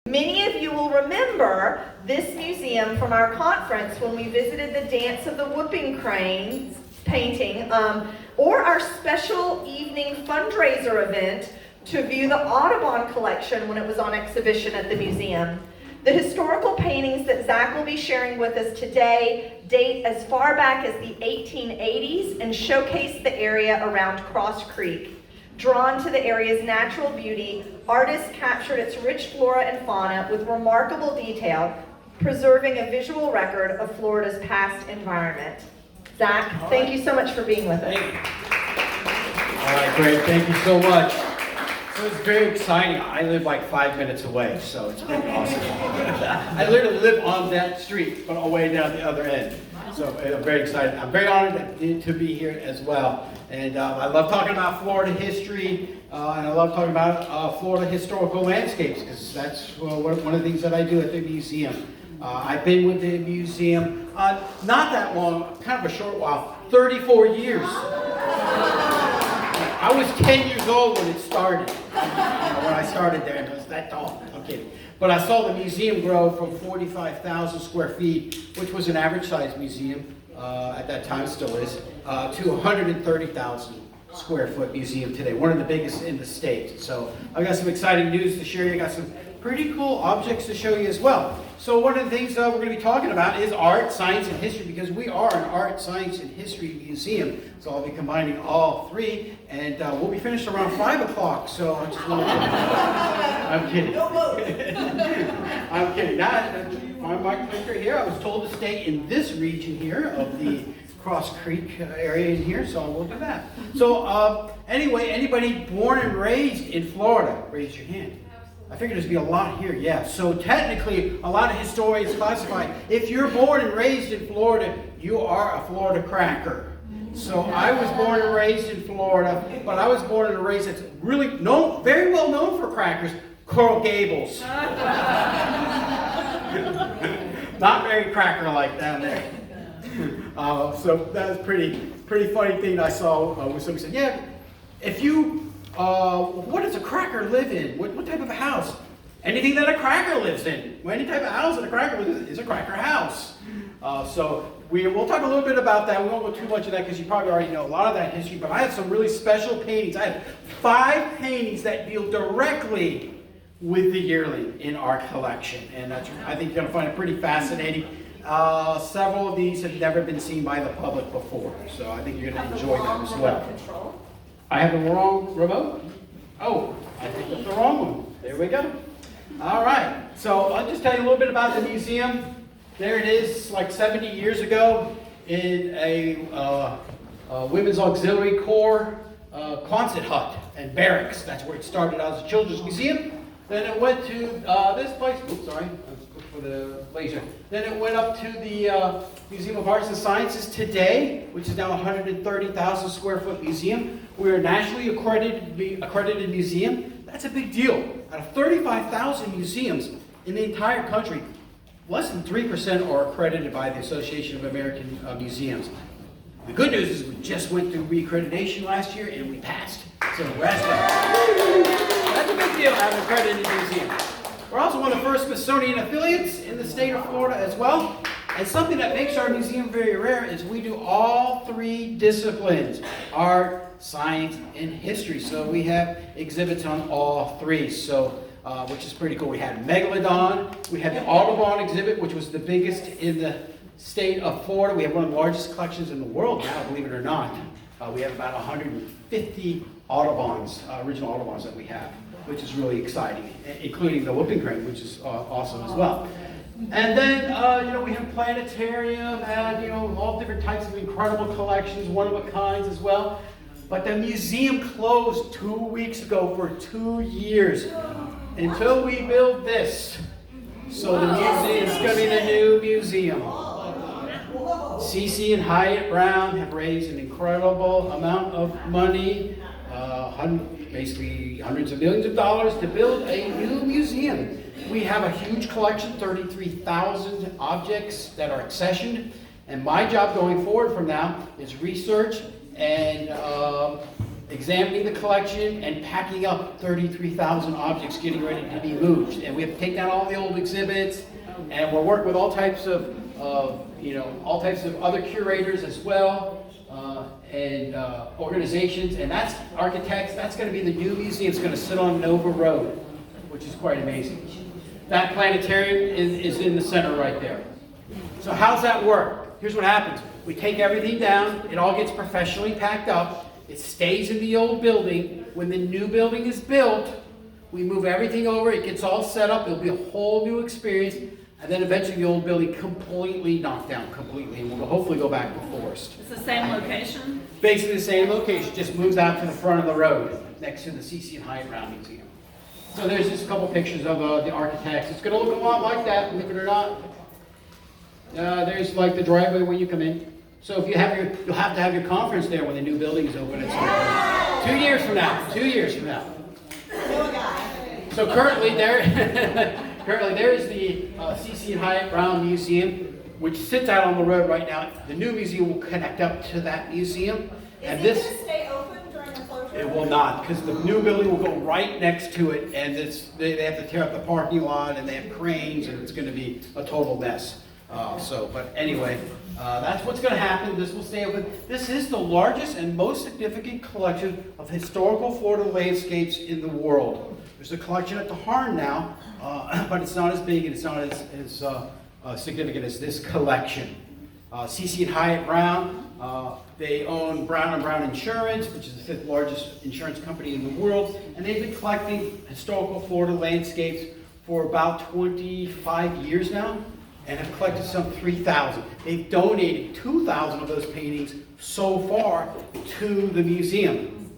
Many of you will remember this museum from our conference when we visited the Dance of the Whooping Cranes painting, or our special evening fundraiser event to view the Audubon collection when it was on exhibition at the museum. The historical paintings that Zach will be sharing with us today date as far back as the 1880s and showcase the area around Cross Creek. Drawn to the area's natural beauty, artists captured its rich flora and fauna with remarkable detail, preserving a visual record of Florida's past environment. Zach, thank you so much for being with us. All right, great. Thank you so much. So it's very exciting. I live like 5 minutes away, so it's pretty awesome. I literally live on that street, but all the way down the other end. So I'm very excited. I'm very honored to be here as well. And I love talking about Florida history, and I love talking about Florida historical landscapes, because that's one of the things that I do at the museum. I've been with the museum not that long, kind of a short while, 34 years. I was 10 years old when it started. When I started there, it was that tall. I'm kidding. But I saw the museum grow from 45,000 square feet, which was an average size museum at that time, still is, to 130,000 square foot museum today, one of the biggest in the state. So I've got some exciting news to share. I got some pretty cool objects to show you as well. So one of the things we're going to be talking about is art, science, and history, because we are an art, science, and history museum. So I'll be combining all three, and we'll be finished around 5 o'clock. So I just want to... I'm kidding. I'm kidding. Now, find my clicker here. I was told to stay in this region here of the Cross Creek area in here, so we'll do that. So anyway, anybody born and raised in Florida, raise your hand. I figured there'd be a lot here, yeah. So technically, a lot of historians classify, if you're born and raised in Florida, you are a Florida cracker. So I was born and raised in Florida, but I was born and raised that's really known, very well known for crackers, Coral Gables. Not very cracker-like down there. So that's pretty funny thing I saw where somebody said, yeah, if you, what does a cracker live in? What type of a house? Anything that a cracker lives in. Well, any type of house that a cracker lives in is a cracker house. So we'll talk a little bit about that. We won't go too much of that because you probably already know a lot of that history, but I have some really special paintings. I have 5 paintings that deal directly with the yearling in our collection, and I think you're going to find it pretty fascinating. Several of these have never been seen by the public before, so I think you're going to enjoy them as well. I have the wrong remote? Oh, I picked up the wrong one. There we go. All right, so I'll just tell you a little bit about the museum. There it is, like 70 years ago in a Women's Auxiliary Corps Quonset hut and barracks. That's where it started out as a children's museum. Then it went to this place. Oops, sorry. Let's look for the laser. Then it went up to the Museum of Arts and Sciences today, which is now a 130,000 square foot museum. We're a nationally accredited museum. That's a big deal. Out of 35,000 museums in the entire country, less than 3% are accredited by the Association of American Museums. The good news is we just went through reaccreditation last year and we passed. So that's a big deal to have an accredited museum. We're also one of the first Smithsonian affiliates in the state of Florida as well. And something that makes our museum very rare is we do all 3 disciplines: art, science, and history. So we have exhibits on all 3. So which is pretty cool. We had Megalodon, we had the Audubon exhibit, which was the biggest in the state of Florida. We have one of the largest collections in the world now, believe it or not. We have about 150 Audubons, original Audubons that we have, which is really exciting, including the whooping crane, which is awesome as well. And then, we have planetarium and, all different types of incredible collections, one-of-a-kinds as well. But the museum closed 2 weeks ago for 2 years until we build this. So the museum is going to be the new museum. Cici and Hyatt Brown have raised an incredible amount of money, basically hundreds of millions of dollars, to build a new museum. We have a huge collection, 33,000 objects that are accessioned, and my job going forward from now is research and examining the collection and packing up 33,000 objects getting ready to be moved. And we have to take down all the old exhibits, and we're working with all types of all types of other curators as well, and organizations, and that's architects. That's going to be the new museum. It's going to sit on Nova Road, which is quite amazing. That planetarium is in the center right there. So how's that work? Here's what happens. We take everything down. It all gets professionally packed up. It stays in the old building. When the new building is built, we move everything over. It gets all set up. It'll be a whole new experience. And then eventually the old building completely knocked down, completely. And we'll hopefully go back to Forest. It's the same location? Basically the same location, just moves out to the front of the road, next to the Cici and Hyatt Round Museum. So there's just a couple pictures of the architects. It's going to look a lot like that, believe it or not. There's like the driveway when you come in. So if you'll have to have your conference there when the new building is open at some point. 2 years from now. 2 years from now. So currently there is the Cici and Hyatt Brown Museum, which sits out on the road right now. The new museum will connect up to that museum. And is it going to stay open during the closure? It will not, because the new building will go right next to it, and they have to tear up the parking lot, and they have cranes, and it's going to be a total mess. But anyway, that's what's going to happen. This will stay open. This is the largest and most significant collection of historical Florida landscapes in the world. There's a collection at the Harn now, but it's not as big and it's not as significant as this collection. Cici and Hyatt Brown, they own Brown & Brown Insurance, which is the 5th largest insurance company in the world, and they've been collecting historical Florida landscapes for about 25 years now, and have collected some 3,000. They've donated 2,000 of those paintings so far to the museum.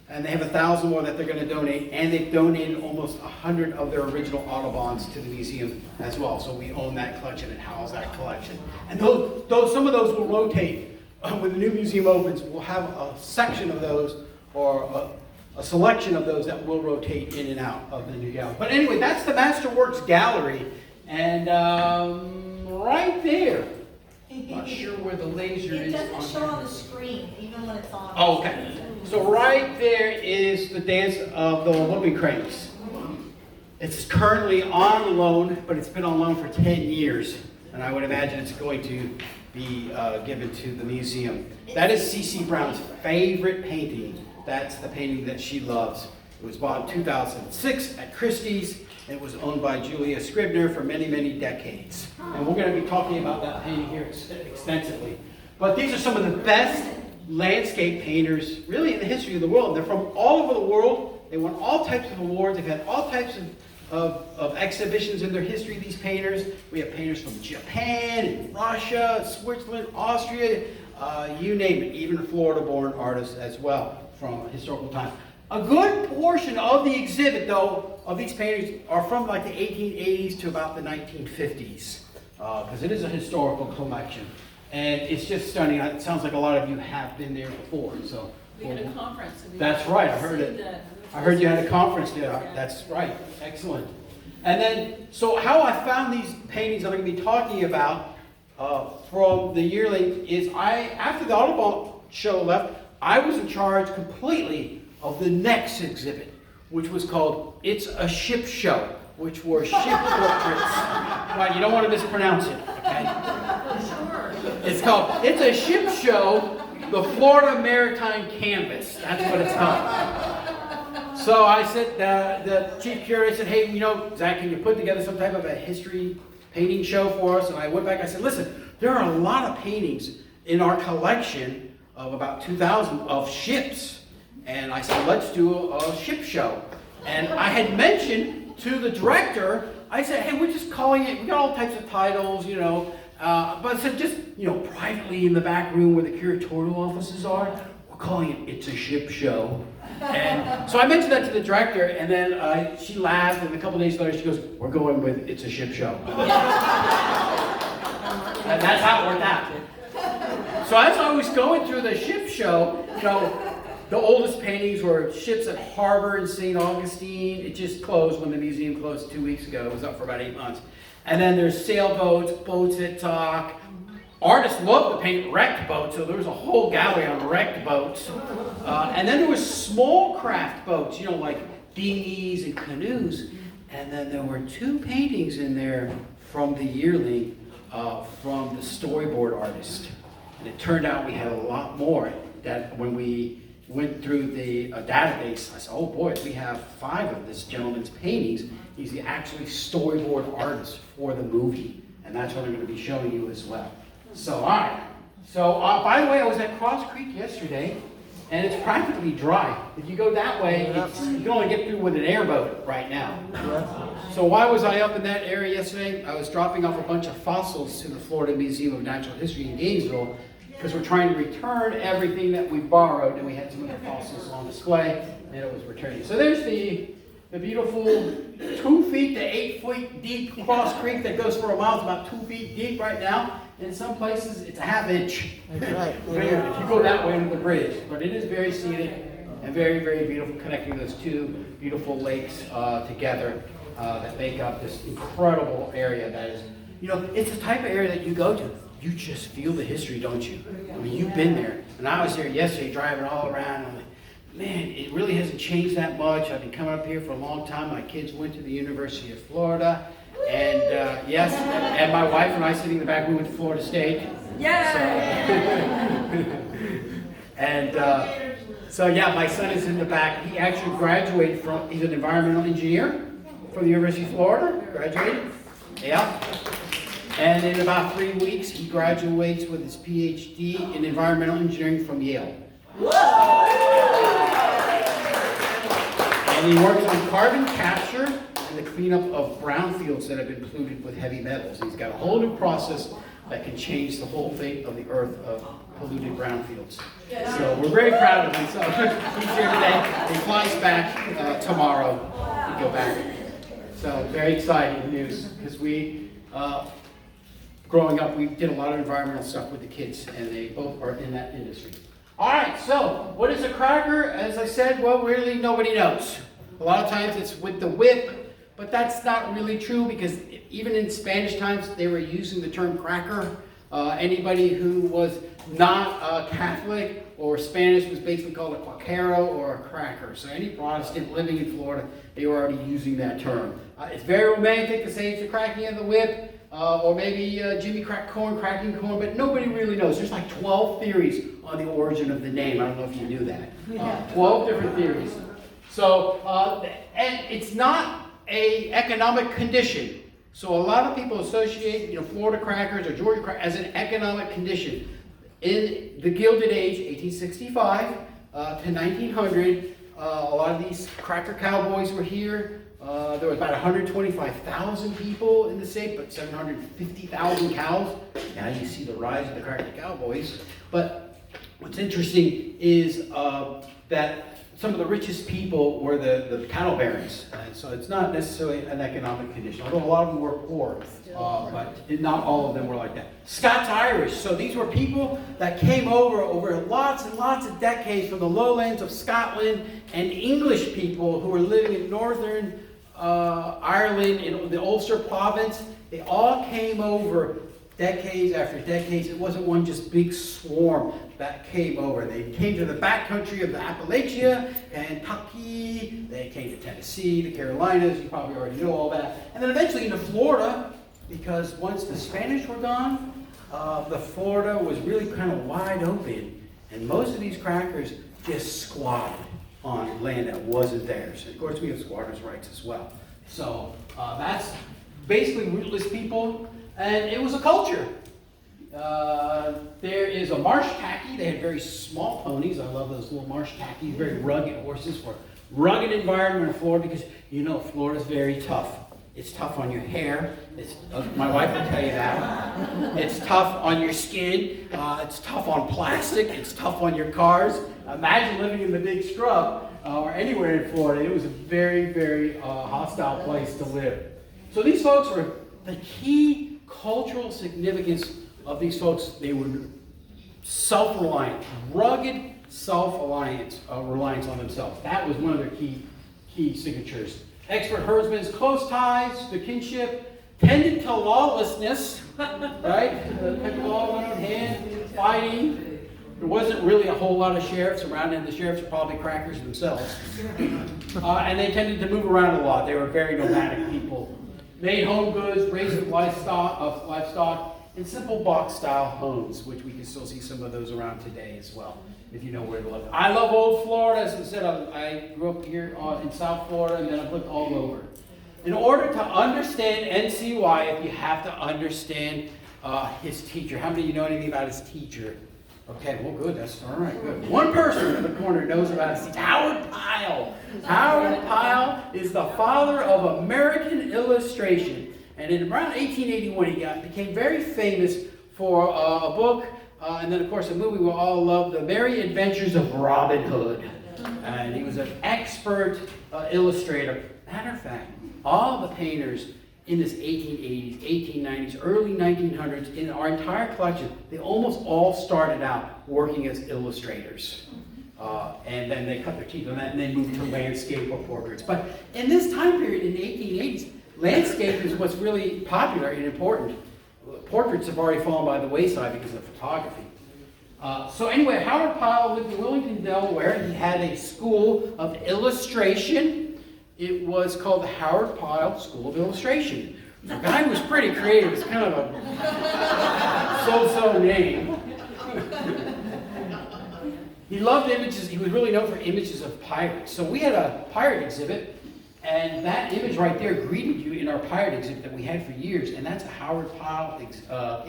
And they have 1,000 more that they're going to donate, and they've donated almost 100 of their original Audubons to the museum as well. So we own that collection and house that collection. And some of those will rotate. When the new museum opens, we'll have a section of those, or a selection of those that will rotate in and out of the new gallery. But anyway, that's the Masterworks Gallery. And right there, I'm not sure where the laser is. It doesn't show on the screen, even when it's on. Oh, okay. So right there is the dance of the whooping cranes. It's currently on loan, but it's been on loan for 10 years. And I would imagine it's going to be given to the museum. That is Cici Brown's favorite painting. That's the painting that she loves. It was bought in 2006 at Christie's. It was owned by Julia Scribner for many, many decades. And we're going to be talking about that painting here extensively. But these are some of the best landscape painters really in the history of the world. They're from all over the world. They won all types of awards. They've had all types of exhibitions in their history, these painters. We have painters from Japan, and Russia, Switzerland, Austria, you name it, even Florida-born artists as well from historical times. A good portion of the exhibit, though, of these paintings are from like the 1880s to about the 1950s, because it is a historical collection. And it's just stunning. It sounds like a lot of you have been there before. So We had a conference. that's right. I heard it. I heard you had a conference there. That's right. Excellent. And then, so how I found these paintings I'm going to be talking about from the yearling is after the Audubon show left, I was in charge completely of the next exhibit, which was called It's a Ship Show, which were ship portraits. Right, you don't want to mispronounce it, okay? Sure. It's called It's a Ship Show, the Florida Maritime Canvas. That's what it's called. So I said, the chief curator said, hey, Zach, can you put together some type of a history painting show for us? And I went back, I said, listen, there are a lot of paintings in our collection of about 2,000 of ships. And I said, let's do a ship show. And I had mentioned to the director, I said, hey, we're just calling it, we got all types of titles, but I said, just, privately in the back room where the curatorial offices are, we're calling it It's a Ship Show. And so I mentioned that to the director, and then she laughed, and a couple days later she goes, we're going with It's a Ship Show. And that's how it worked out. So as I was going through the ship show, the oldest paintings were ships at harbor in St. Augustine. It just closed when the museum closed 2 weeks ago. It was up for about 8 months. And then there's sailboats, boats that talk, artists love to paint wrecked boats, so there was a whole gallery on wrecked boats. And then there was small craft boats, you know, like dinghies and canoes. And then there were 2 paintings in there from the yearling from the storyboard artist. And it turned out we had a lot more that when we went through the database, I said, oh boy, we have 5 of this gentleman's paintings. He's the actually storyboard artist for the movie. And that's what I'm going to be showing you as well. So, all right. So, by the way, I was at Cross Creek yesterday, and it's practically dry. If you go that way, you can only get through with an airboat right now. So why was I up in that area yesterday? I was dropping off a bunch of fossils to the Florida Museum of Natural History in Gainesville, because we're trying to return everything that we borrowed, and we had some of the fossils on display, and it was returning. So there's the beautiful 2 feet to 8 feet deep Cross Creek that goes for a mile. It's about 2 feet deep right now. In some places, it's a ½ inch. That's right. If you go that way under the bridge. But it is very scenic and very, very beautiful, connecting those 2 beautiful lakes together that make up this incredible area that is, you know, it's the type of area that you go to. You just feel the history, don't you? I mean, you've been there. And I was there yesterday driving all around. I'm like, man, it really hasn't changed that much. I've been coming up here for a long time. My kids went to the University of Florida. And yes, and my wife and I sitting in the back, we went to Florida State. Yeah. So yeah, my son is in the back. He actually graduated from, he's an environmental engineer from the University of Florida, graduated. Yeah. And in about 3 weeks, he graduates with his PhD in environmental engineering from Yale. And he works on carbon capture and the cleanup of brownfields that have been polluted with heavy metals. He's got a whole new process that can change the whole fate of the earth of polluted brownfields. So we're very proud of him. So he's here today. He flies back tomorrow to go back. So very exciting news, because we, growing up, we did a lot of environmental stuff with the kids, and they both are in that industry. All right, so what is a cracker? As I said, well, really nobody knows. A lot of times it's with the whip, but that's not really true, because even in Spanish times, they were using the term cracker. Anybody who was not Catholic or Spanish was basically called a cuacero or a cracker. So any Protestant living in Florida, they were already using that term. It's very romantic to say it's the cracking of the whip, or maybe Jimmy cracked corn, cracking corn, but nobody really knows. There's like 12 theories on the origin of the name. I don't know if you knew that. 12 different theories. So, and it's not an economic condition. So a lot of people associate, Florida crackers or Georgia crackers as an economic condition. In the Gilded Age, 1865 to 1900, a lot of these cracker cowboys were here. There were about 125,000 people in the state, but 750,000 cows. Now you see the rise of the cracker cowboys. But what's interesting is that some of the richest people were the cattle barons. And so it's not necessarily an economic condition, although a lot of them were poor, but not all of them were like that. Scots-Irish, so these were people that came over lots and lots of decades from the lowlands of Scotland, and English people who were living in northern Ireland, in the Ulster province. They all came over decades after decades. It wasn't one just big swarm that came over. They came to the backcountry of the Appalachia and Kentucky. They came to Tennessee, the Carolinas. You probably already know all that. And then eventually into Florida, because once the Spanish were gone, the Florida was really kind of wide open. And most of these crackers just squatted on land that wasn't theirs. And of course, we have squatters' rights as well. So that's basically rootless people. And it was a culture. There is a marsh tacky. They had very small ponies. I love those little marsh tackies, very rugged horses for rugged environment in Florida, because Florida's very tough. It's tough on your hair. My wife will tell you that. It's tough on your skin. It's tough on plastic. It's tough on your cars. Imagine living in the big scrub or anywhere in Florida. It was a very, very hostile place to live. So these folks were the key cultural significance of these folks. They were self-reliant, rugged self-reliance on themselves. That was one of their key signatures. Expert herdsmen, close ties to kinship, tended to lawlessness, right? The law went on hand, fighting. There wasn't really a whole lot of sheriffs around, and the sheriffs were probably crackers themselves. And they tended to move around a lot. They were very nomadic people. Made home goods, raised livestock in simple box-style homes, which we can still see some of those around today as well, if you know where to look. I love old Florida. As I said, I grew up here in South Florida, and then I've lived all over. In order to understand NCY, you have to understand his teacher. How many of you know anything about his teacher? Okay, well, good. That's all right. Good. One person in the corner knows about his teacher, Howard Pyle. Howard Pyle is the father of American illustration, and in around 1881, he became very famous for a book, and then of course a movie we all love, The Merry Adventures of Robin Hood. And he was an expert illustrator. Matter of fact, all the painters in this 1880s, 1890s, early 1900s, in our entire collection, they almost all started out working as illustrators. And then they cut their teeth on that and then moved to landscape or portraits. But in this time period, in the 1880s, landscape is what's really popular and important. Portraits have already fallen by the wayside because of photography. So anyway, Howard Pyle lived in Wilmington, Delaware. He had a school of illustration. It was called the Howard Pyle School of Illustration. The guy was pretty creative. It's kind of a so-so name. He loved images. He was really known for images of pirates. So we had a pirate exhibit, and that image right there greeted you in our pirate exhibit that we had for years, and that's a Howard Pyle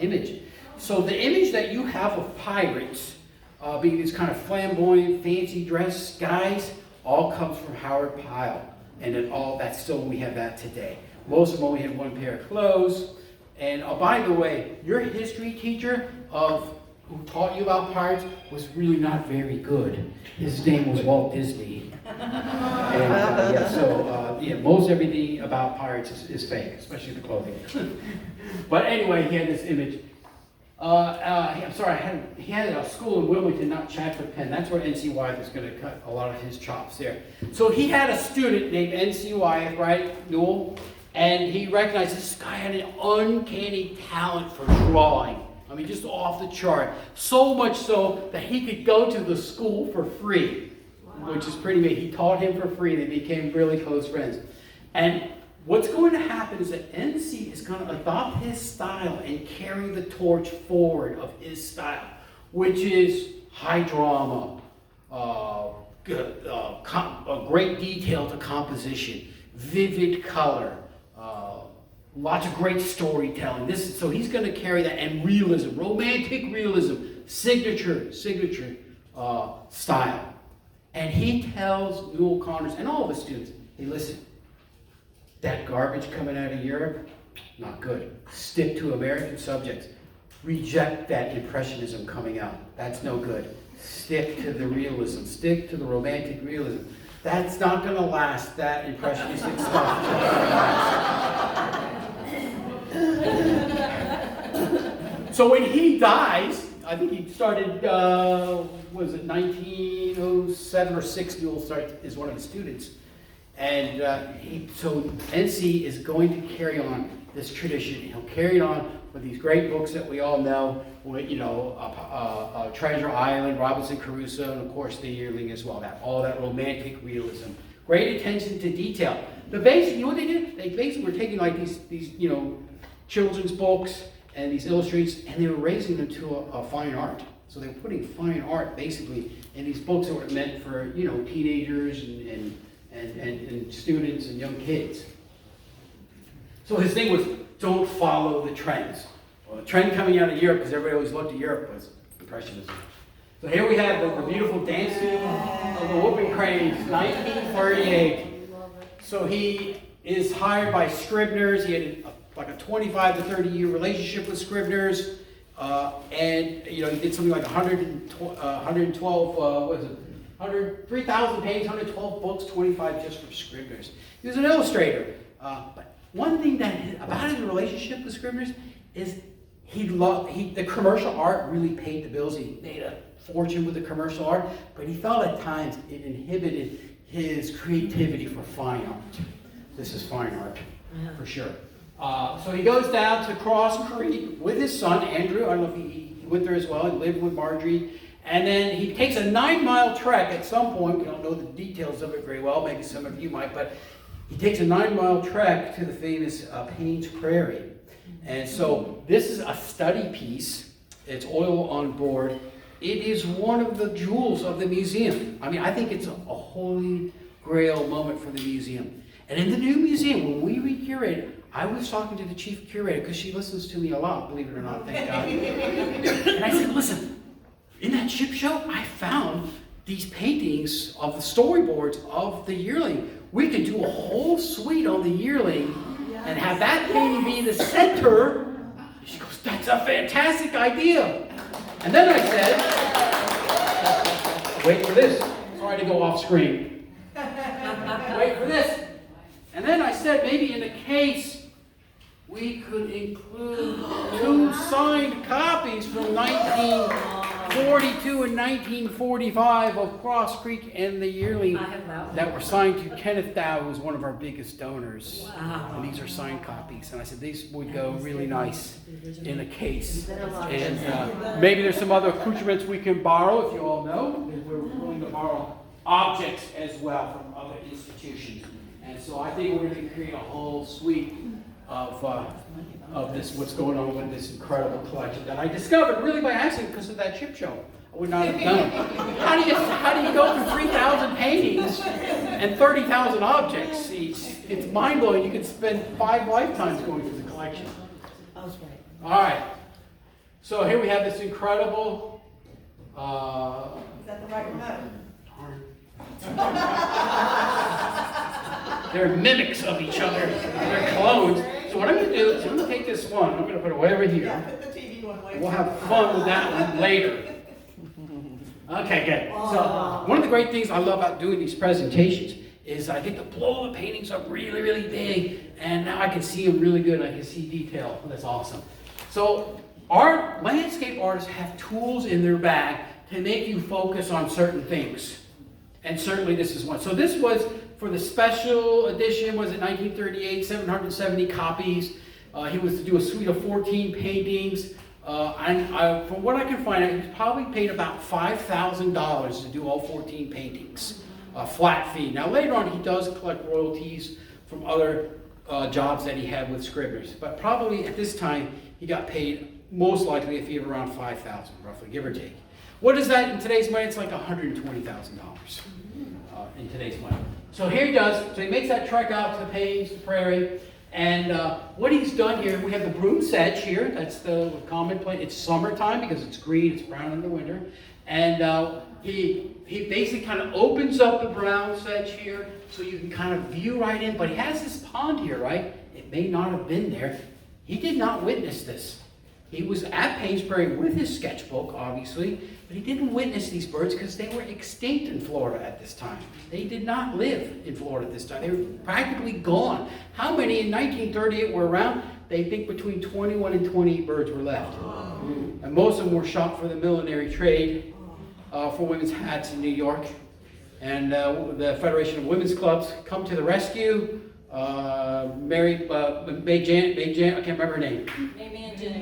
image. So the image that you have of pirates, being these kind of flamboyant, fancy dressed guys, all comes from Howard Pyle. And that's still, we have that today. Most of them only had one pair of clothes. And by the way, your history teacher who taught you about pirates was really not very good. His name was Walt Disney. And most everything about pirates is fake, especially the clothing. But anyway, he had this image. He had a school in Wilmington, not Chadwick Penn. That's where N.C. Wyeth is going to cut a lot of his chops there. So he had a student named N.C. Wyeth, right, Newell, and he recognized this guy had an uncanny talent for drawing. I mean, just off the chart. So much so that he could go to the school for free, which is pretty amazing. He taught him for free. They became really close friends. And what's going to happen is that NC is going to adopt his style and carry the torch forward of his style, which is high drama, great detail to composition, vivid color, lots of great storytelling. So he's going to carry that, and realism, romantic realism, signature style. And he tells Newell Connors and all of his students, hey, listen, that garbage coming out of Europe, not good. Stick to American subjects. Reject that impressionism coming out. That's no good. Stick to the realism. Stick to the romantic realism. That's not going to last. That impressionistic stuff. So when he dies, I think he started, 1907 or 6, Newell is one of his students. And so NC is going to carry on this tradition. He'll carry it on with these great books that we all know, Treasure Island, Robinson Crusoe, and of course The Yearling as well. All that romantic realism, great attention to detail. The basic, you know what they did? They basically were taking like these children's books and these illustrations, and they were raising them to a fine art. So they were putting fine art basically in these books that were meant for teenagers and students and young kids. So his thing was, don't follow the trends. Well, the trend coming out of Europe, because everybody always looked at Europe, was Impressionism. So here we have the beautiful dancing of the whooping cranes, 1938. So he is hired by Scribner's. He had like a 25 to 30 year relationship with Scribner's. And he did something like 3,000 pages, 112 books, 25 just for Scribner's. He was an illustrator. But one thing about his relationship with Scribner's is the commercial art really paid the bills. He made a fortune with the commercial art, but he felt at times it inhibited his creativity for fine art. This is fine art, for sure. So he goes down to Cross Creek with his son, Andrew. I don't know if he went there as well. He lived with Marjorie. And then he takes a 9-mile trek at some point. We don't know the details of it very well. Maybe some of you might. But he takes a 9-mile trek to the famous Payne's Prairie. And so this is a study piece. It's oil on board. It is one of the jewels of the museum. I mean, I think it's a holy grail moment for the museum. And in the new museum, when we recurated, I was talking to the chief curator, because she listens to me a lot, believe it or not, thank God. And I said, listen, in that ship show, I found these paintings of the storyboards of the yearling. We could do a whole suite on the yearling and have that painting be the center. She goes, that's a fantastic idea. And then I said, wait for this. Sorry to go off screen. Wait for this. And then I said, maybe in the case, we could include 2 signed copies from 1942 and 1945 of Cross Creek and the Yearling that were signed to Kenneth Dow, who was one of our biggest donors. Wow. And these are signed copies. And I said, these would go really nice in a case. And maybe there's some other accoutrements we can borrow, if you all know. We're willing to borrow objects as well from other institutions. And so I think we're going to create a whole suite of this, what's going on with this incredible collection that I discovered really by accident because of that chip show. I would not have done it. How do you go through 3,000 paintings and 30,000 objects? It's mind-blowing. You could spend 5 lifetimes going through the collection. All right. So here we have this incredible... Is that the right remote? They're mimics of each other. They're clones. So what I'm going to do is I'm going to take this one. I'm going to put it way over here. Yeah, put the TV one away. We'll have fun with that one later. Okay, good. So one of the great things I love about doing these presentations is I get to blow the paintings up really, really big, and now I can see them really good. I can see detail. That's awesome. So our landscape artists have tools in their bag to make you focus on certain things. And certainly this is one. So this was for the special edition, was it 1938, 770 copies. He was to do a suite of 14 paintings. From what I can find out, he probably paid about $5,000 to do all 14 paintings. Flat fee. Now later on he does collect royalties from other jobs that he had with Scribners. But probably at this time he got paid most likely a fee of around $5,000 roughly, give or take. What is that in today's money? It's like $120,000 in today's money. So here he does. So he makes that trek out to the Payne's, the Prairie. And what he's done here, we have the broom sedge here. That's the common plant. It's summertime because it's green. It's brown in the winter. And he basically kind of opens up the brown sedge here so you can kind of view right in. But he has this pond here, right? It may not have been there. He did not witness this. He was at Payne's Prairie with his sketchbook, obviously, but he didn't witness these birds because they were extinct in Florida at this time. They did not live in Florida at this time. They were practically gone. How many in 1938 were around? They think between 21 and 28 birds were left. And most of them were shot for the millinery trade, for women's hats in New York. And the Federation of Women's Clubs come to the rescue. May Jan, I can't remember her name.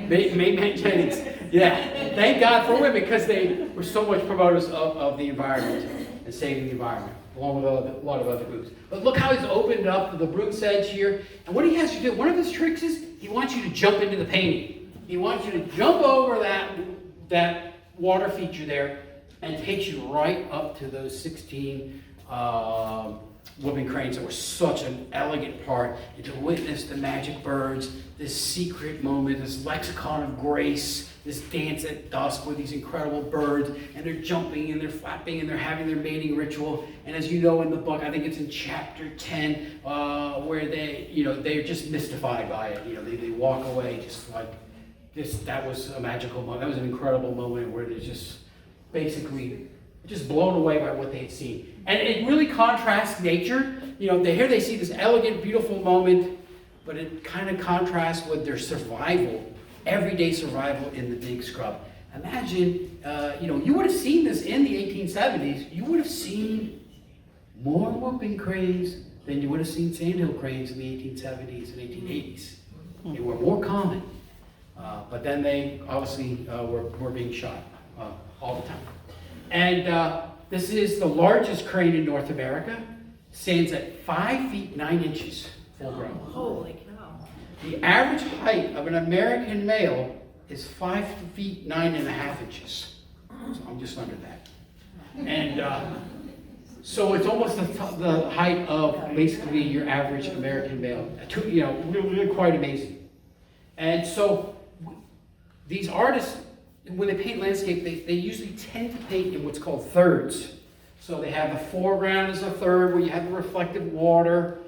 May Jennings. Yeah. Thank God for women because they were so much promoters of the environment and saving the environment, along with a lot of other groups. But look how he's opened up the broom sedge here. And what he has to do, one of his tricks is he wants you to jump into the painting. He wants you to jump over that water feature there and takes you right up to those 16 whooping cranes that were such an elegant part, and to witness the magic birds, this secret moment, this lexicon of grace, this dance at dusk with these incredible birds, and they're jumping and they're flapping and they're having their mating ritual. And as you know in the book, I think it's in chapter 10, where they're just mystified by it. They walk away just like this. That was a magical moment. That was an incredible moment where they're just basically just blown away by what they had seen. And it really contrasts nature. Here they see this elegant, beautiful moment, but it kind of contrasts with their survival, everyday survival in the big scrub. Imagine, you would have seen this in the 1870s. You would have seen more whooping cranes than you would have seen sandhill cranes in the 1870s and 1880s. They were more common. But then they obviously were being shot all the time. And this is the largest crane in North America. Stands at 5 feet 9 inches full grown. Holy cow. The average height of an American male is 5 feet 9.5 inches. So I'm just under that. And so it's almost the height of basically your average American male. Really quite amazing. And so these artists, when they paint landscape, they usually tend to paint in what's called thirds. So they have the foreground as a third, where you have the reflective water,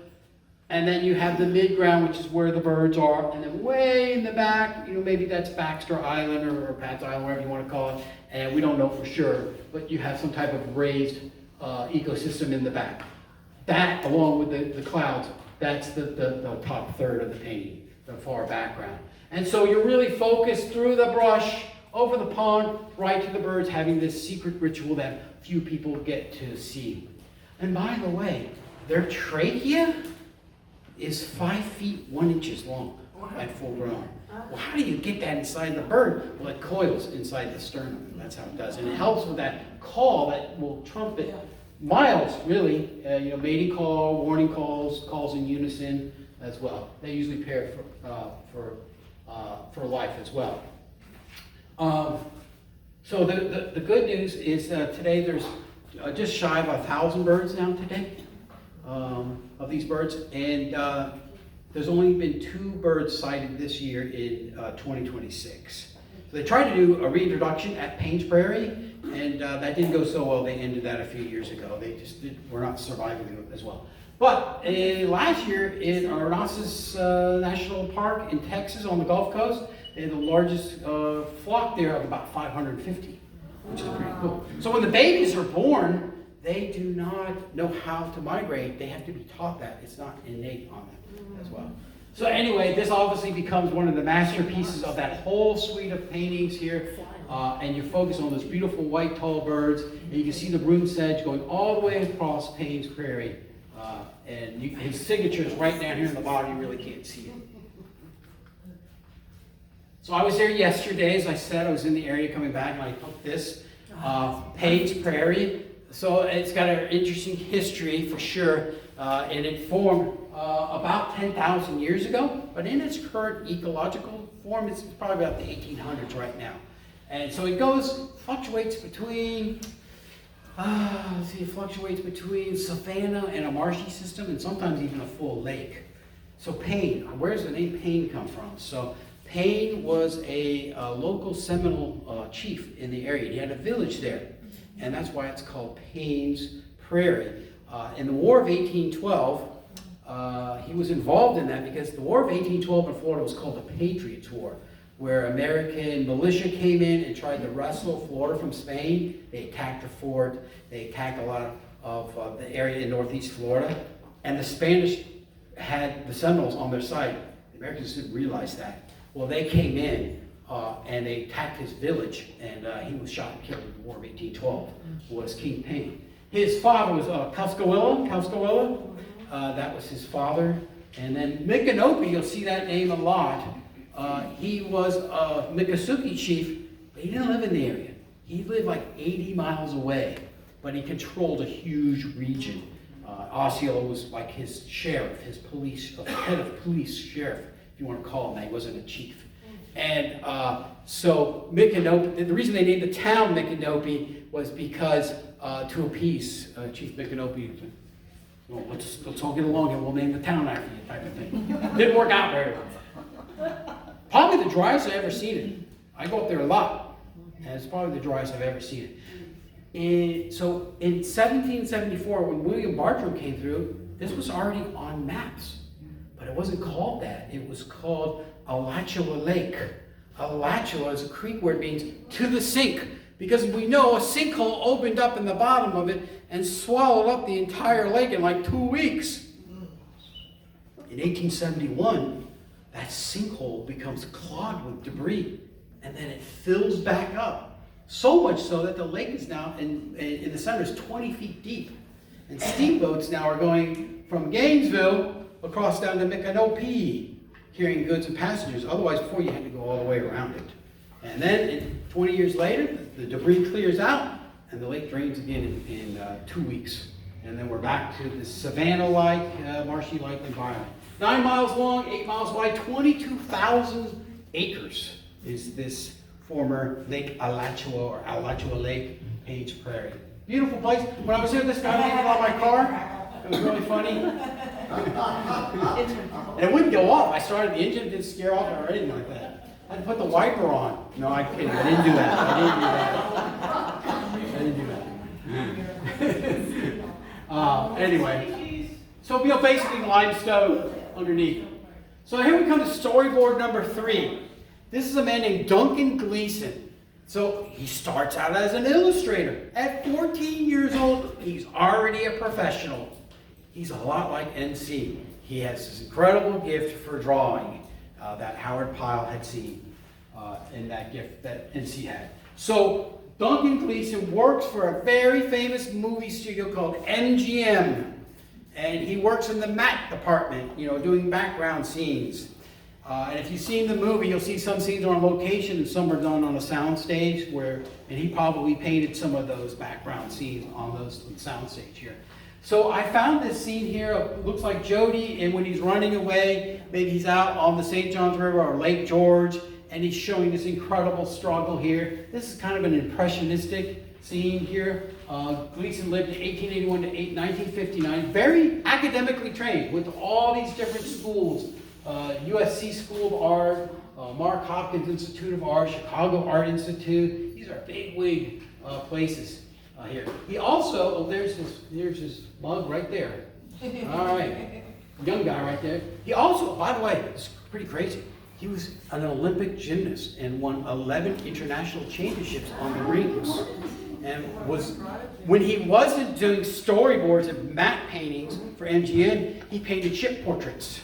and then you have the midground, which is where the birds are, and then way in the back, maybe that's Baxter Island or Pat's Island, whatever you want to call it, and we don't know for sure, but you have some type of raised ecosystem in the back. That, along with the clouds, that's the top third of the painting, the far background. And so you're really focused through the brush, over the pond, right to the birds, having this secret ritual that few people get to see. And by the way, their trachea is 5 feet 1 inches long at full grown. Well, how do you get that inside the bird? Well, it coils inside the sternum. That's how it does. And it helps with that call that will trumpet miles, really. Mating call, warning calls in unison as well. They usually pair for life as well. So the good news is today there's just shy of 1,000 birds now today of these birds, and there's only been 2 birds sighted this year in 2026. So they tried to do a reintroduction at Payne's Prairie, and that didn't go so well. They ended that a few years ago. They just were not surviving as well. But last year in Arnasis National Park in Texas on the Gulf Coast, they had the largest flock there of about 550, which is pretty cool. So when the babies are born, they do not know how to migrate. They have to be taught that. It's not innate on them as well. So anyway, this obviously becomes one of the masterpieces of that whole suite of paintings here. And you focus on those beautiful white tall birds. And you can see the broom sedge going all the way across Payne's Prairie. His signature is right down here in the bottom. You really can't see it. So I was there yesterday, as I said. I was in the area coming back, and I took this Payne's Prairie. So it's got an interesting history for sure, and it formed about 10,000 years ago, but in its current ecological form, it's probably about the 1800s right now. And so it fluctuates between savanna and a marshy system, and sometimes even a full lake. So Payne, where does the name Payne come from? So Payne was a local Seminole chief in the area. He had a village there, and that's why it's called Payne's Prairie. In the War of 1812, he was involved in that because the War of 1812 in Florida was called the Patriots' War, where American militia came in and tried to wrestle Florida from Spain. They attacked the fort. They attacked a lot of the area in northeast Florida, and the Spanish had the Seminoles on their side. The Americans didn't realize that. Well, they came in and they attacked his village, and he was shot and killed in the War of 1812, was King Payne. His father was Tuscaloosa. That was his father. And then Micanopy, you'll see that name a lot. He was a Miccosukee chief, but he didn't live in the area. He lived like 80 miles away, but he controlled a huge region. Osceola was like his sheriff, his police, head of police sheriff, if you want to call him that. He wasn't a chief. And so Micanopy, the reason they named the town Micanopy was because to appease Chief Micanopy, well, let's all get along and we'll name the town after you, type of thing. Didn't work out very well. Probably the driest I've ever seen it. I go up there a lot, and it's probably the driest I've ever seen it. So in 1774, when William Bartram came through, this was already on maps, but it wasn't called that. It was called Alachua Lake. Alachua is a Creek word, means to the sink, because we know a sinkhole opened up in the bottom of it and swallowed up the entire lake in like 2 weeks. In 1871, that sinkhole becomes clogged with debris, and then it fills back up. So much so that the lake is now, in the center, is 20 feet deep. And steamboats now are going from Gainesville across down to Micanopy. carrying goods and passengers. Otherwise, before you had to go all the way around it. And then 20 years later, the debris clears out and the lake drains again in 2 weeks. And then we're back to this savanna-like, marshy-like environment. 9 miles long, 8 miles wide, 22,000 acres is this former Lake Alachua or Alachua Lake, Page Prairie. Beautiful place. When I was here, this guy came out my car. It was really funny. And it wouldn't go off. I started the engine, it didn't scare off or anything like that. I had to put the wiper on. No, I'm kidding. I didn't do that. I didn't do that. Anyway, so basically limestone underneath. So here we come to storyboard number 3. This is a man named Duncan Gleason. So he starts out as an illustrator. At 14 years old, he's already a professional. He's a lot like NC. He has this incredible gift for drawing that Howard Pyle had seen in that gift that NC had. So Duncan Gleason works for a very famous movie studio called MGM. And he works in the matte department, doing background scenes. And if you've seen the movie, you'll see some scenes are on location and some are done on a sound stage and he probably painted some of those background scenes on those sound stage here. So I found this scene here. It looks like Jody, and when he's running away, maybe he's out on the St. Johns River or Lake George, and he's showing this incredible struggle here. This is kind of an impressionistic scene here. Gleason lived in 1881 to 1959, very academically trained with all these different schools. USC School of Art, Mark Hopkins Institute of Art, Chicago Art Institute. These are bigwig places here. He also, there's his mug right there. All right, young guy right there. He also, by the way, it's pretty crazy. He was an Olympic gymnast and won 11 international championships on the rings. And when he wasn't doing storyboards and matte paintings for MGM, he painted ship portraits.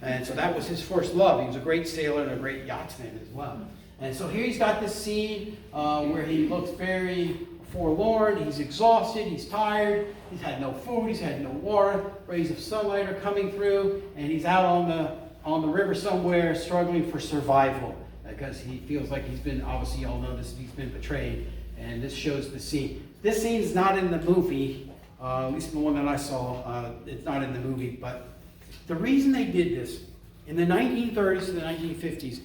And so that was his first love. He was a great sailor and a great yachtsman as well. And so here he's got this scene where he looks very forlorn, he's exhausted, he's tired, he's had no food, he's had no water, rays of sunlight are coming through, and he's out on the river somewhere struggling for survival because he feels like he's been, obviously you all know this, he's been betrayed, and this shows the scene. This scene is not in the movie, at least the one that I saw, it's not in the movie, but the reason they did this, in the 1930s to the 1950s,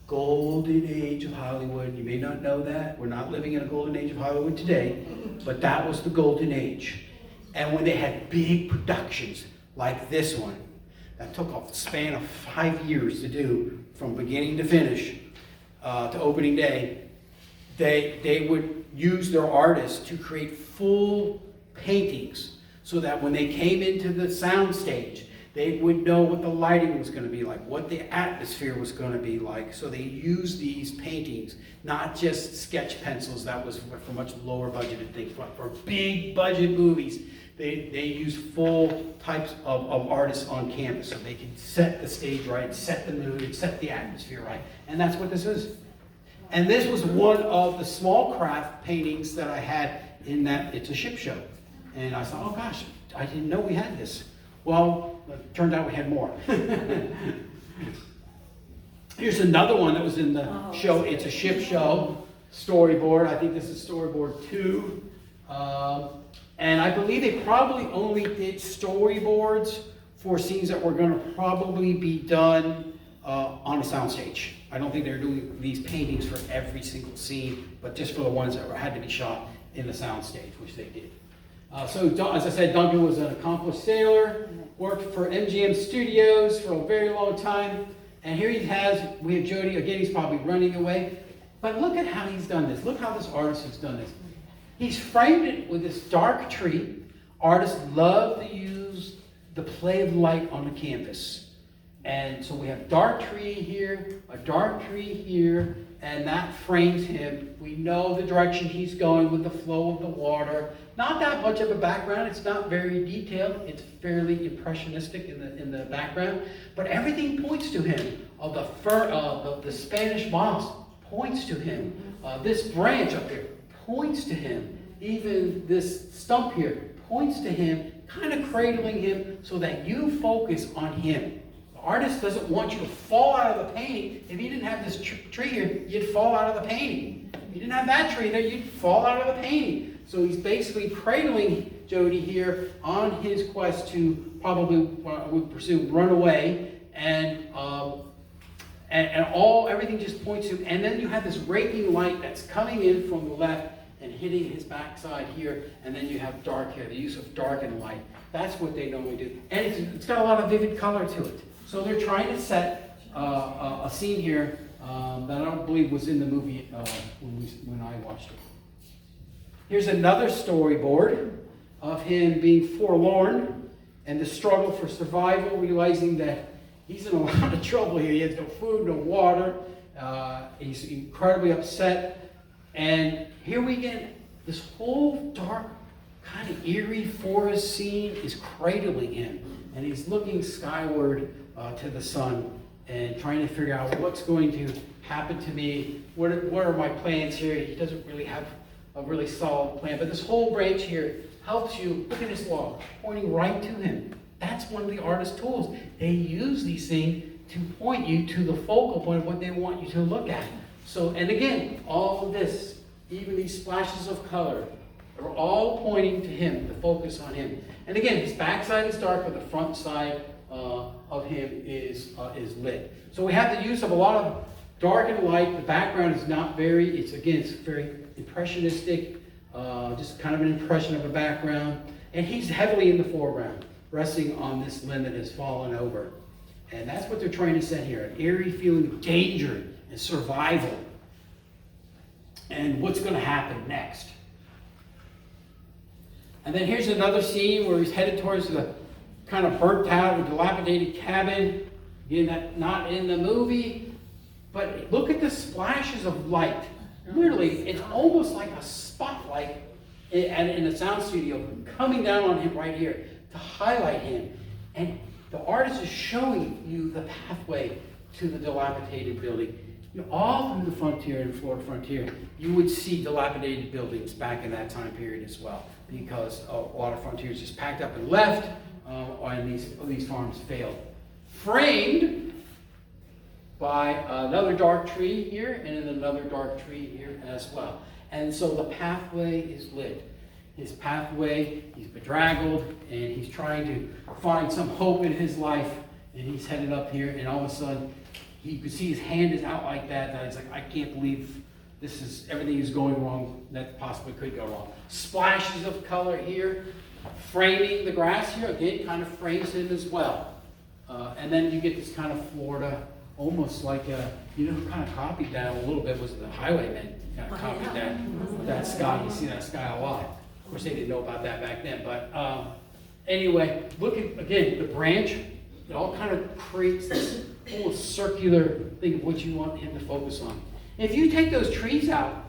golden age of Hollywood. You may not know that. We're not living in a golden age of Hollywood today, but that was the golden age. And when they had big productions like this one, that took a span of 5 years to do, from beginning to finish, to opening day, they would use their artists to create full paintings so that when they came into the sound stage, they would know what the lighting was going to be like, what the atmosphere was going to be like. So they used these paintings, not just sketch pencils, that was for much lower budgeted things, but for big budget movies, they used full types of artists on canvas so they could set the stage right, set the mood, and set the atmosphere right. And that's what this is. And this was one of the small craft paintings that I had in that it's a ship show. And I thought, oh gosh, I didn't know we had this. Well, it turned out we had more. Here's another one that was in the show. It's a ship show storyboard. I think this is storyboard 2. And I believe they probably only did storyboards for scenes that were going to probably be done on a soundstage. I don't think they're doing these paintings for every single scene, but just for the ones that had to be shot in the soundstage, which they did. So, as I said, Duncan was an accomplished sailor, worked for MGM Studios for a very long time, and here we have Jody, again, he's probably running away, but look at how he's done this. Look how this artist has done this. He's framed it with this dark tree. Artists love to use the play of light on the canvas. And so we have dark tree here, a dark tree here, and that frames him. We know the direction he's going with the flow of the water. Not that much of a background. It's not very detailed. It's fairly impressionistic in the background. But everything points to him. The Spanish moss points to him. This branch up here points to him. Even this stump here points to him, kind of cradling him so that you focus on him. The artist doesn't want you to fall out of the painting. If you didn't have this tree here, you'd fall out of the painting. If you didn't have that tree there, you'd fall out of the painting. So he's basically cradling Jody here on his quest to probably, would presume, run away, and everything just points to, and then you have this raking light that's coming in from the left and hitting his backside here, and then you have dark here, the use of dark and light. That's what they normally do. And it's got a lot of vivid color to it. So they're trying to set a scene here that I don't believe was in the movie when I watched it. Here's another storyboard of him being forlorn and the struggle for survival, realizing that he's in a lot of trouble here. He has no food, no water. He's incredibly upset. And here we get this whole dark, kind of eerie forest scene is cradling him. And he's looking skyward to the sun and trying to figure out what's going to happen to me. What are my plans here? He doesn't really have a really solid plan. But this whole branch here helps you. Look at this log pointing right to him. That's one of the artist's tools. They use these things to point you to the focal point of what they want you to look at. So, and again, all of this, even these splashes of color, are all pointing to him, the focus on him. And again, his backside is dark, but the front side of him is lit. So we have the use of a lot of dark and light. The background is not very, it's very impressionistic, just kind of an impression of a background. And he's heavily in the foreground, resting on this limb that has fallen over. And that's what they're trying to set here, an eerie feeling of danger and survival. And what's going to happen next. And then here's another scene where he's headed towards the kind of burnt out, dilapidated cabin. Again, that's not in the movie. But look at the splashes of light. Literally, it's almost like a spotlight in a sound studio coming down on him right here to highlight him. And the artist is showing you the pathway to the dilapidated building. You know, all through the frontier and Florida frontier, you would see dilapidated buildings back in that time period as well, because a lot of frontiers just packed up and left, and these farms failed. Framed by another dark tree here and then another dark tree here as well. And so the pathway is lit. His pathway, he's bedraggled, and he's trying to find some hope in his life, and he's headed up here, and all of a sudden, you could see his hand is out like that, and he's like, I can't believe everything is going wrong that possibly could go wrong. Splashes of color here, framing the grass here, again, kind of frames him as well. And then you get this kind of Florida, almost like, who kind of copied that a little bit was the Highwaymen. Kind of copied that sky. You see that sky a lot. Of course, they didn't know about that back then. But anyway, look at, again, the branch. It all kind of creates this whole circular thing of what you want him to focus on. If you take those trees out,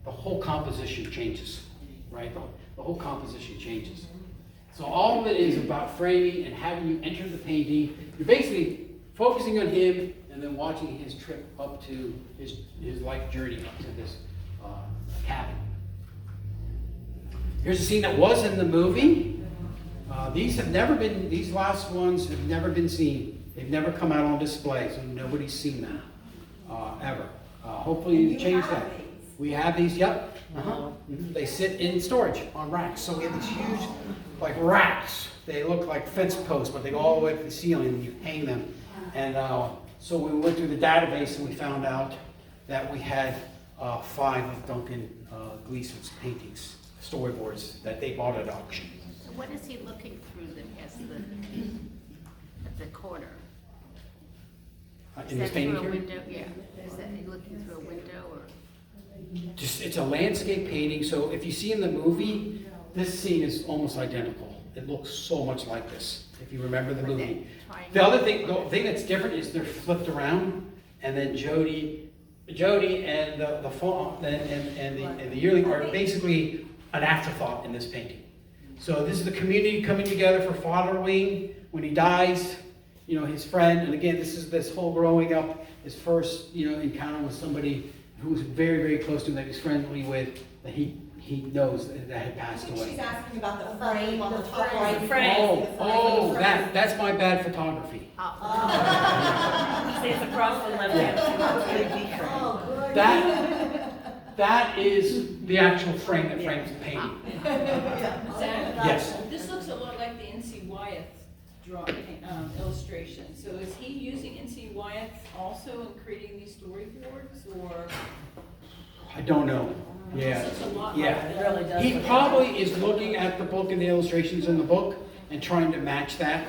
the whole composition changes, right? The whole composition changes. So all of it is about framing and having you enter the painting. You're basically focusing on him and then watching his trip up to his life journey up to this cabin. Here's a scene that was in the movie. These last ones have never been seen. They've never come out on display, so nobody's seen them ever. Hopefully you change that. We have these, yep. They sit in storage on racks. So we have these huge, like racks. They look like fence posts, but they go all the way to the ceiling and you hang them. And so we went through the database and we found out that we had 5 of Duncan Gleason's paintings, storyboards that they bought at auction. So what is he looking through at the corner? In this painting here? Window? Yeah. Is that he looking through a window or? It's a landscape painting, so if you see in the movie, this scene is almost identical. It looks so much like this, if you remember the movie. The thing that's different is they're flipped around, and then Jody and the fawn and the yearling are basically an afterthought in this painting. So this is the community coming together for following when he dies, his friend, and again, this whole growing up, his first, encounter with somebody who was very, very close to him, that he's friendly with, that he he knows that had passed She's away. asking about the frame on the top right. That's my bad photography. See, it's across the left hand. Oh, good. That is the actual frame that frames the painting. Zach? Yes. This looks a lot like the N.C. Wyeth illustration. So is he using N.C. Wyeth also in creating these storyboards, or? I don't know. Yeah. This looks a lot Yeah. like that. It really does. He probably is looking at the book and the illustrations in the book and trying to match that.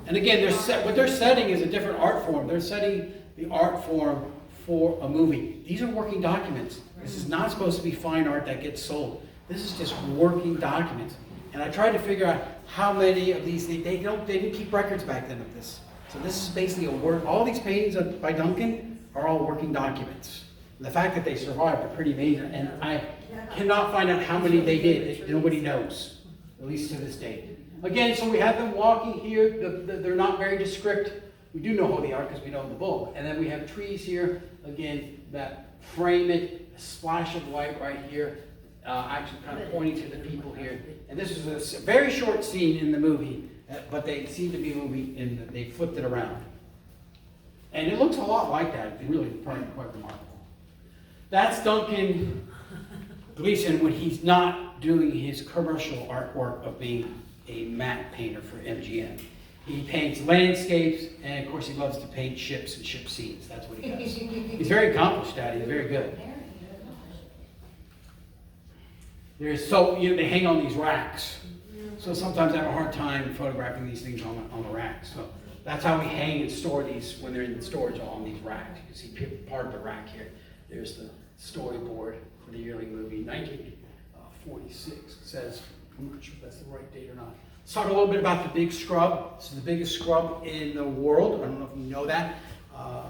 And again, what they're setting is a different art form. They're setting the art form for a movie. These are working documents. This is not supposed to be fine art that gets sold. This is just working documents. And I tried to figure out how many of these, they didn't keep records back then of this. So this is basically a work, all these paintings by Duncan are all working documents. And the fact that they survived are pretty amazing. And I cannot find out how many they did. Nobody knows, at least to this day. Again, so we have them walking here. They're not very descriptive. We do know who they are because we know the book. And then we have trees here, again, that frame it, a splash of light right here, actually kind of pointing to the people here. And this is a very short scene in the movie, but they seem to be moving and they flipped it around. And it looks a lot like that. It's really quite remarkable. That's Duncan Gleason when he's not doing his commercial artwork of being a matte painter for MGM. He paints landscapes, and of course he loves to paint ships and ship scenes. That's what he does. He's very accomplished at it. He's very good. They hang on these racks. So sometimes I have a hard time photographing these things on the racks. So that's how we hang and store these when they're in storage on these racks. You see part of the rack here. There's the storyboard for the yearly movie, 1946. It says, I'm not sure if that's the right date or not. Let's talk a little bit about the big scrub. This is the biggest scrub in the world. I don't know if you know that.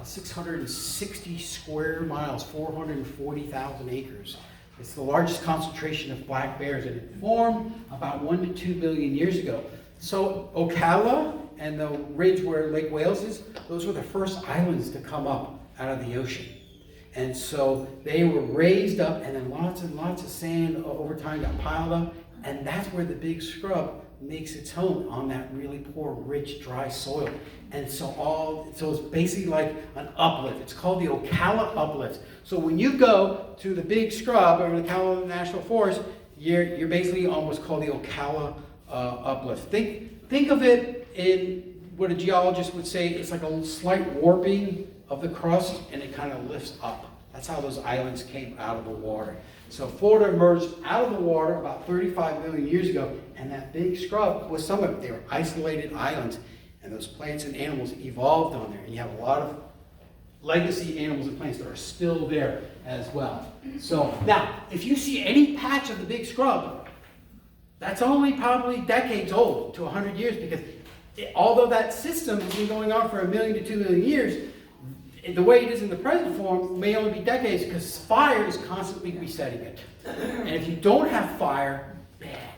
660 square miles, 440,000 acres. It's the largest concentration of black bears, and it formed about 1 to 2 billion years ago. So Ocala and the ridge where Lake Wales is, those were the first islands to come up out of the ocean. And so they were raised up, and then lots and lots of sand over time got piled up, and that's where the big scrub makes its home, on that really poor, rich, dry soil. And so it's basically like an uplift. It's called the Ocala uplift. So when you go to the big scrub or the Ocala National Forest, you're basically almost called the Ocala uplift. Think of it in what a geologist would say, it's like a slight warping of the crust, and it kind of lifts up. That's how those islands came out of the water. So Florida emerged out of the water about 35 million years ago, and that big scrub was some of it. They were isolated islands, and those plants and animals evolved on there. And you have a lot of legacy animals and plants that are still there as well. So now, if you see any patch of the big scrub, that's only probably decades old to 100 years, because although that system has been going on for 1 million to 2 million years, the way it is in the present form may only be decades, because fire is constantly resetting it. And if you don't have fire, bad.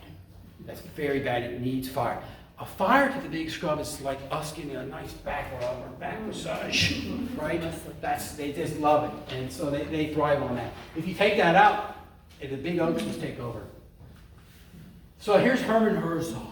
That's very bad. It needs fire. A fire to the big scrub is like us getting a nice back rub or back massage, right? They just love it, and so they thrive on that. If you take that out, the big oaks just take over. So here's Herman Herzog,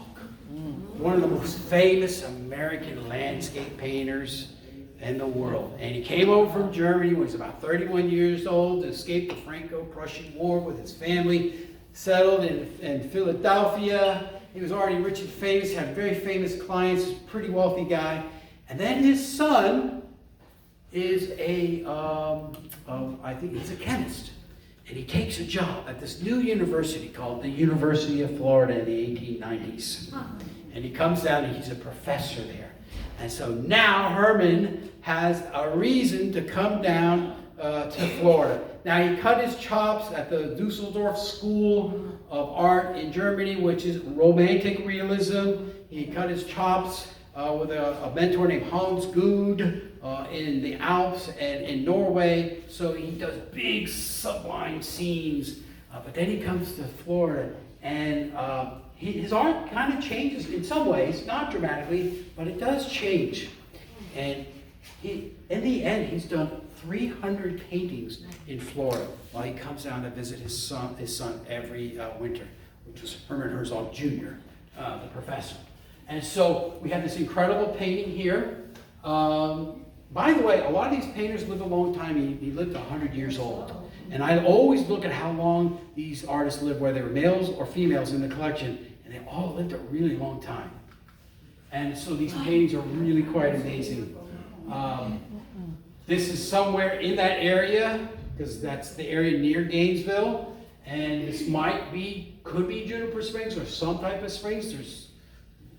one of the most famous American landscape painters in the world. And he came over from Germany when he was about 31 years old, escaped the Franco-Prussian War with his family, settled in Philadelphia. He was already rich and famous, had very famous clients, pretty wealthy guy. And then his son is I think he's a chemist. And he takes a job at this new university called the University of Florida in the 1890s. And he comes down and he's a professor there. And so now Herman has a reason to come down to Florida. Now he cut his chops at the Dusseldorf School of Art in Germany, which is Romantic Realism. He cut his chops with a mentor named Hans Gude in the Alps and in Norway. So he does big sublime scenes. But then he comes to Florida, and his art kind of changes in some ways, not dramatically, but it does change. And in the end, he's done 300 paintings in Florida while he comes down to visit his son every winter, which was Herman Herzog Jr., the professor. And so we have this incredible painting here. By the way, a lot of these painters live a long time. He lived 100 years old. And I always look at how long these artists live, whether they were males or females in the collection, and they all lived a really long time. And so these paintings are really quite amazing. This is somewhere in that area, because that's the area near Gainesville. And this could be Juniper Springs or some type of springs. There's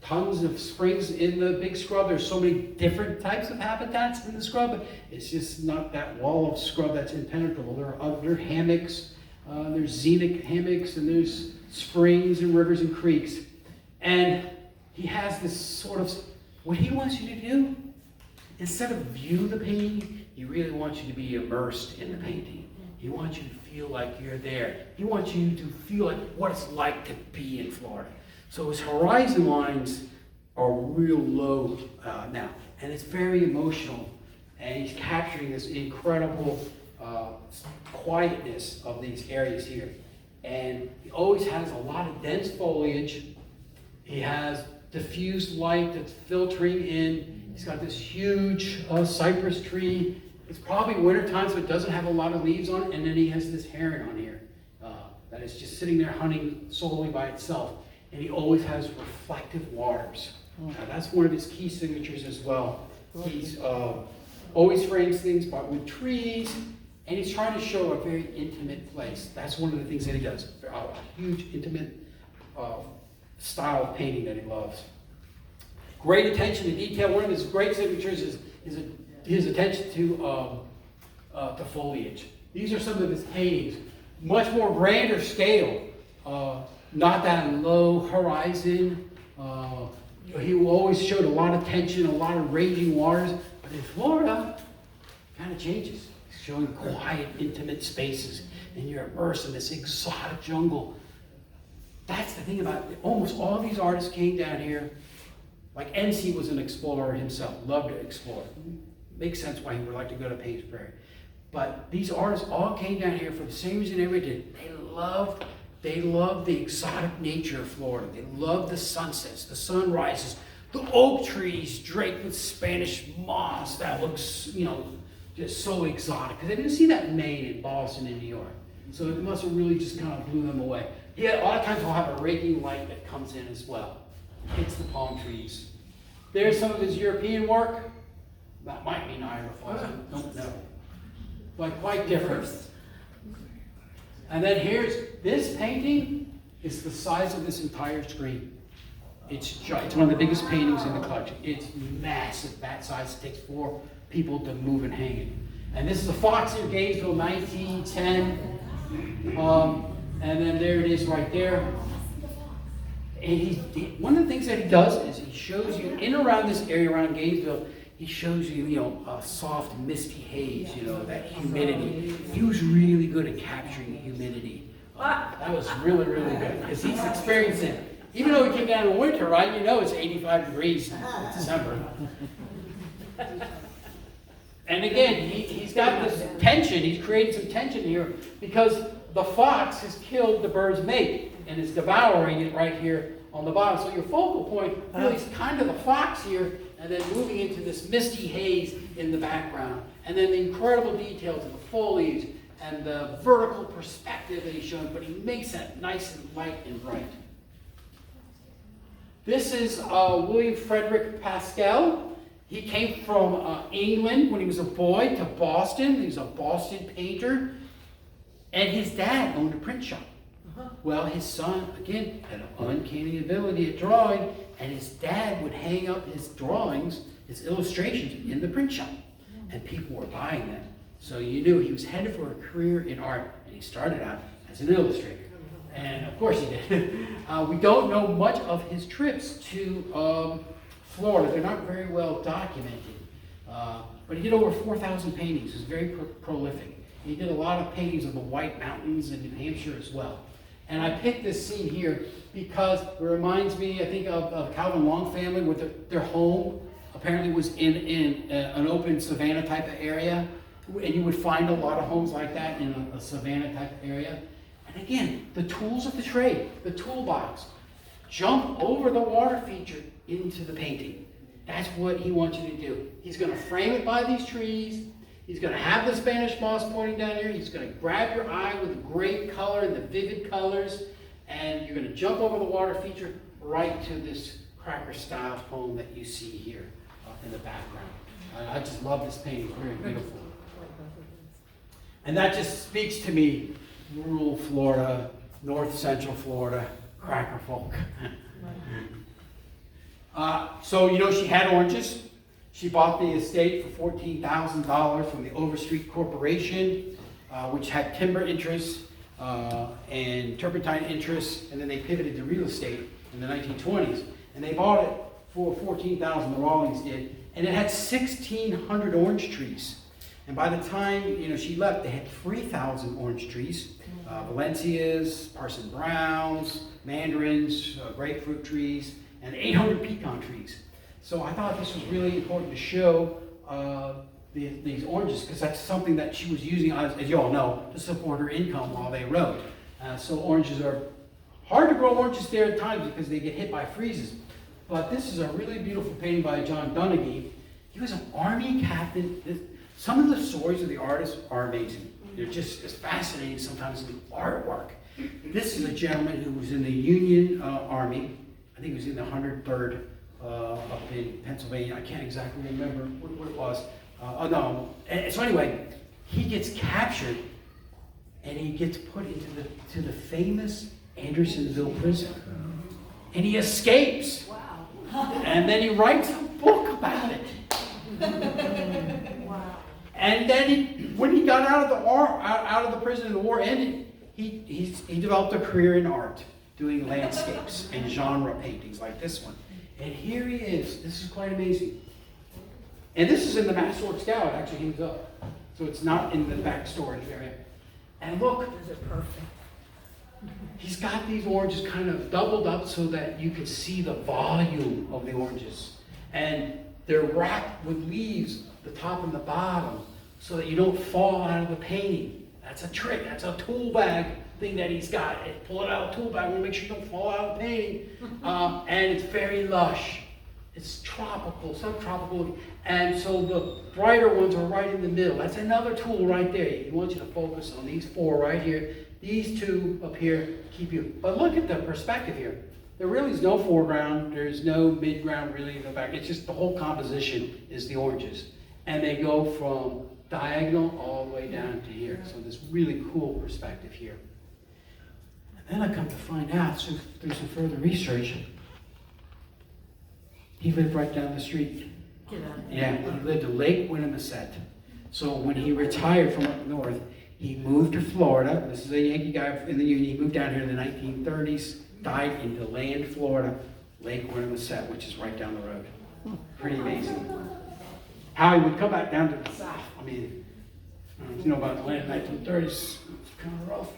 tons of springs in the big scrub. There's so many different types of habitats in the scrub. It's just not that wall of scrub that's impenetrable. There are other hammocks. There's scenic hammocks, and there's springs and rivers and creeks. And he has this sort of, what he wants you to do, instead of view the painting, he really wants you to be immersed in the painting. He wants you to feel like you're there. He wants you to feel like what it's like to be in Florida. So his horizon lines are real low now, and it's very emotional. And he's capturing this incredible quietness of these areas here. And he always has a lot of dense foliage. He has diffused light that's filtering in. He's got this huge cypress tree. It's probably wintertime, so it doesn't have a lot of leaves on it. And then he has this heron on here that is just sitting there hunting solely by itself. And he always has reflective waters. Now, that's one of his key signatures as well. He's always frames things with trees, and he's trying to show a very intimate place. That's one of the things that he does. A huge, intimate style of painting that he loves. Great attention to detail. One of his great signatures is his attention to foliage. These are some of his paintings. Much more grander scale. Not that low horizon. He always showed a lot of tension, a lot of raging waters. But in Florida, it kind of changes. He's showing quiet, intimate spaces. And you're immersed in this exotic jungle. That's the thing about it. Almost all of these artists came down here. Like NC was an explorer himself, loved to explore. Makes sense why he would like to go to Payne's Prairie. But these artists all came down here for the same reason everybody did. They loved the exotic nature of Florida. They loved the sunsets, the sunrises, the oak trees draped with Spanish moss that looks, just so exotic. Because they didn't see that in Maine and Boston and New York. So it must have really just kind of blew them away. Yeah, a lot of times we'll have a raking light that comes in as well. Hits the palm trees. There's some of his European work. That might be Niagara Falls, I don't know. But quite different. And then here's this painting. Is the size of this entire screen. It's one of the biggest paintings in the collection. It's massive, that size. It takes 4 people to move and hang it. And this is a Fox in Gainesville, 1910. And then there it is right there. And one of the things that he does is he shows you, in around this area around Gainesville, he shows you, a soft, misty haze, that humidity. He was really good at capturing the humidity. That was really, really good, because he's experiencing it. Even though he came down in winter, right? It's 85 degrees in December. And again, he's got this tension. He's created some tension here because the fox has killed the bird's mate and is devouring it right here on the bottom. So your focal point really is kind of the fox here, and then moving into this misty haze in the background. And then the incredible details of the foliage and the vertical perspective that he's showing, but he makes that nice and light and bright. This is William Frederick Pascal. He came from England when he was a boy to Boston. He was a Boston painter. And his dad owned a print shop. Well, his son, again, had an uncanny ability at drawing, and his dad would hang up his drawings, his illustrations, in the print shop. And people were buying them. So you knew he was headed for a career in art, and he started out as an illustrator. And of course he did. We don't know much of his trips to Florida. They're not very well documented. But he did over 4,000 paintings. He was very prolific. He did a lot of paintings of the White Mountains in New Hampshire as well. And I picked this scene here because it reminds me, I think, of Calvin Long family, with their home apparently was in an open savanna type of area. And you would find a lot of homes like that in a Savannah type area. And again, the tools of the trade, the toolbox. Jump over the water feature into the painting. That's what he wants you to do. He's going to frame it by these trees. He's going to have the Spanish moss pointing down here. He's going to grab your eye with the great color and the vivid colors. And you're going to jump over the water feature right to this cracker style home that you see here in the background. I just love this painting. It's very beautiful. And that just speaks to me, rural Florida, north central Florida, cracker folk. So, she had oranges. She bought the estate for $14,000 from the Overstreet Corporation, which had timber interests and turpentine interests, and then they pivoted to real estate in the 1920s. And they bought it for $14,000, the Rawlings did, and it had 1,600 orange trees. And by the time she left, they had 3,000 orange trees, Valencias, Parson Browns, mandarins, grapefruit trees, and 800 pecan trees. So I thought this was really important to show these oranges, because that's something that she was using, as you all know, to support her income while they rode. So oranges are hard to grow oranges there at times because they get hit by freezes. But this is a really beautiful painting by John Donaghy. He was an army captain. Some of the stories of the artists are amazing. They're just as fascinating sometimes as the artwork. This is a gentleman who was in the Union Army. I think he was in the 103rd up in Pennsylvania. I can't exactly remember what it was. So anyway, he gets captured and he gets put into the famous Andersonville prison. And he escapes. Wow. And then he writes a book about it. Wow. And then when he got out of the prison and the war ended, he developed a career in art, doing landscapes and genre paintings like this one. And here he is. This is quite amazing. And this is in the Mass Works Gallery. It actually hangs up. So it's not in the back storage area. And look. Is it perfect? He's got these oranges kind of doubled up so that you can see the volume of the oranges. And they're wrapped with leaves, the top and the bottom, so that you don't fall out of the painting. That's a trick. That's a tool bag thing that he's got. Pull it out of the tool bag. We want to make sure you don't fall out of the painting. And it's very lush. It's tropical, subtropical. And so the brighter ones are right in the middle. That's another tool right there. He wants you to focus on these four right here. These two up here keep you. But look at the perspective here. There really is no foreground. There's no midground really in the back. It's just the whole composition is the oranges. And they go from diagonal all the way down to here. So this really cool perspective here. And then I come to find out through some further research, he lived right down the street. Yeah, he lived at Lake Winnemucet. So when he retired from up north, he moved to Florida. This is a Yankee guy in the Union. He moved down here in the 1930s, died in DeLand, Florida, Lake Winnemucet, which is right down the road. Pretty amazing. How he would come back down to the south. I mean, you know about DeLand in the 1930s, it's kind of rough.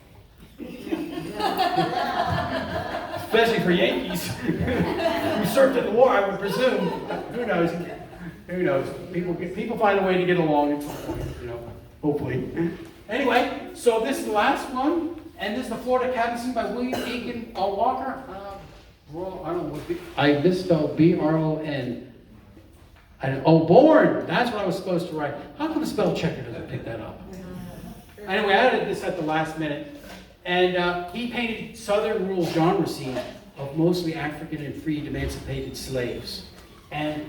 Especially for Yankees who served in the war, I would presume. Who knows? Who knows? People find a way to get along at some point, hopefully. Anyway, so this is the last one, and this is the Florida Cabin scene by William Aiken Walker. I misspelled B-R-O-N. Bourne. That's what I was supposed to write. How come the spell checker doesn't pick that up? Anyway, I added this at the last minute. And he painted southern rural genre scenes of mostly African and freed emancipated slaves. And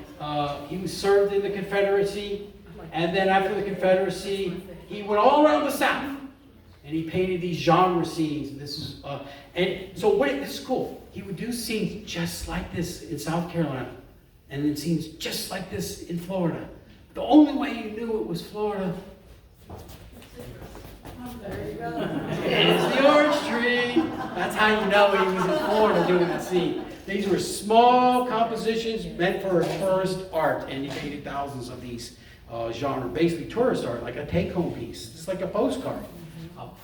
he was served in the Confederacy. And then after the Confederacy, he went all around the South. And he painted these genre scenes. And this is, this is cool. He would do scenes just like this in South Carolina. And then scenes just like this in Florida. The only way you knew it was Florida is the orange tree. That's how you know he was in Florida doing that scene. These were small compositions meant for tourist art, and he painted thousands of these genre, basically tourist art, like a take-home piece. It's like a postcard.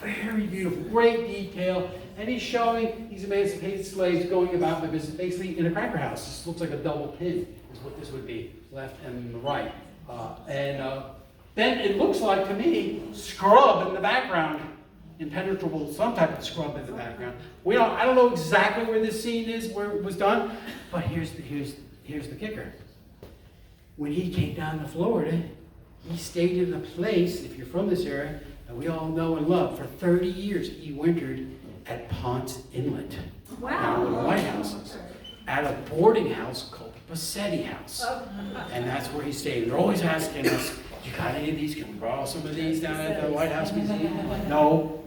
Very beautiful, great detail, and he's showing these emancipated slaves going about their business, basically in a cracker house. This looks like a double pin, is what this would be, left and the right. Then it looks like to me, scrub in the background, impenetrable, some type of scrub in the background. I don't know exactly where this scene is, where it was done, but here's the kicker. When he came down to Florida, he stayed in a place, if you're from this area, that we all know and love. For 30 years, he wintered at Ponce Inlet. Down in the White Houses. At a boarding house called Bassetti House. And that's where he stayed. They're always asking us, you got any of these? Can we borrow some of these down at the White House Museum? No.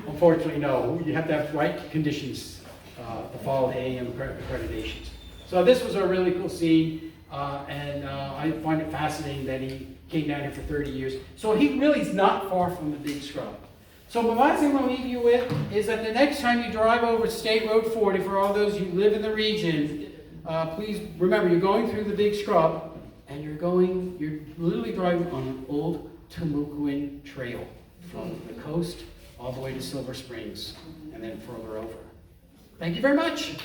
Unfortunately, no. You have to have right conditions to follow the AM accreditations. So this was a really cool scene, and I find it fascinating that he came down here for 30 years. So he really is not far from the big scrub. So the last thing I'll leave you with is that the next time you drive over State Road 40, for all those who live in the region, please remember you're going through the big scrub, and you're literally driving on an old Timucuan trail from the coast all the way to Silver Springs, and then further over. Thank you very much.